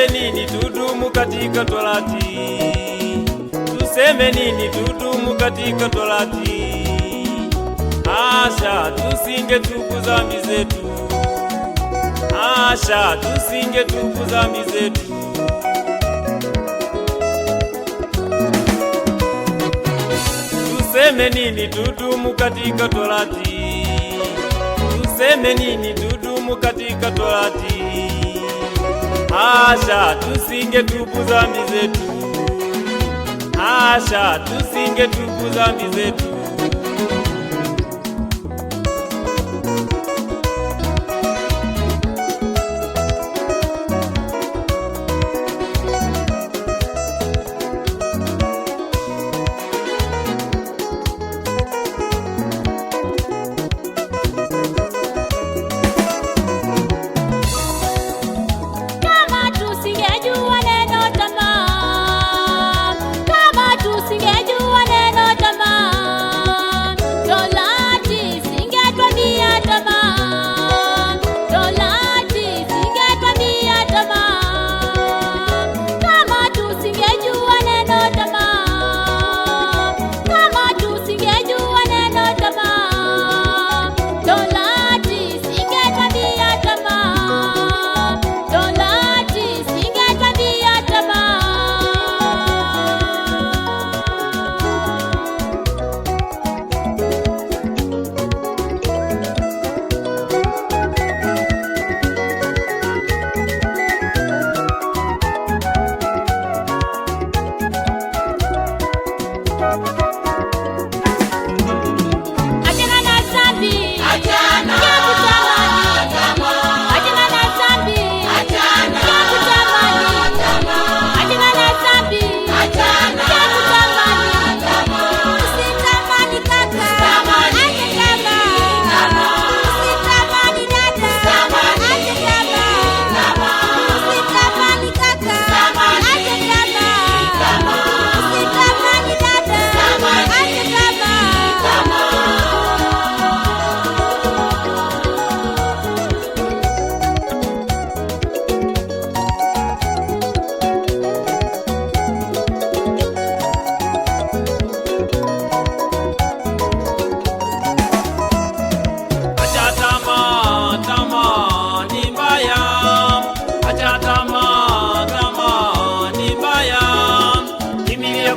Tuseme nini tudumu katika Torati? Tuseme nini tudumu katika Torati? Asha tusingetubu dhambi zetu, asha tusingetubu dhambi zetu. Tuseme nini tudumu katika Torati? Tuseme nini tudumu katika Torati? Asha tusingetubu dhambi zetu, asha tusingetubu dhambi zetu.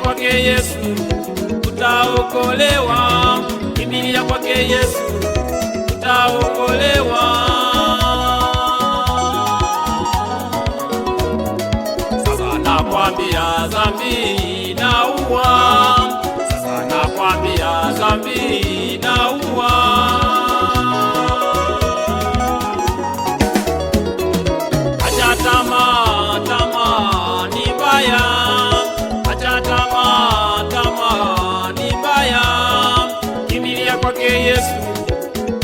Kwake Yesu utaokolewa, kimbilia kwake Yesu utaokolewa. Sasa nakwambia dhambi inaua, sasa nakwambia dhambi inaua. Acha tamaa, tamaa ni mbaya. Kwake Yesu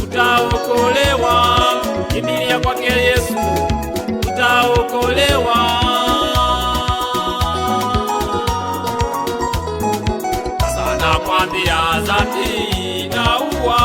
utaokolewa, kimbilia kwake Yesu utaokolewa. Sasa nakwambia dhambi inaua,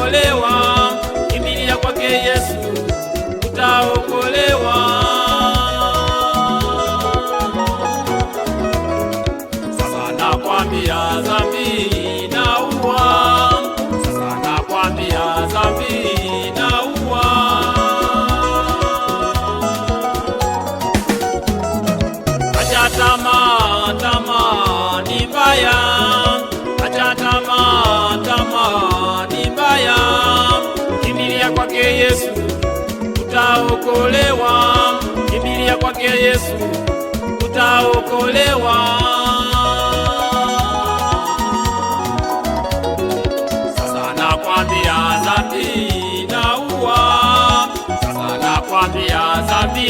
utaokolewa. Kimbilia kwake Yesu, utaokolewa. Sasa nakwambia dhambi inaua, sasa nakwambia dhambi inaua. Acha tamaa, tamaa ni mbaya. Acha tamaa, tamaa ni mbaya. Kimbilia kwake Yesu, utaokolewa. Kimbilia kwake Yesu, utaokolewa. Sasa nakwambia dhambi inaua, sasa nakwambia dhambi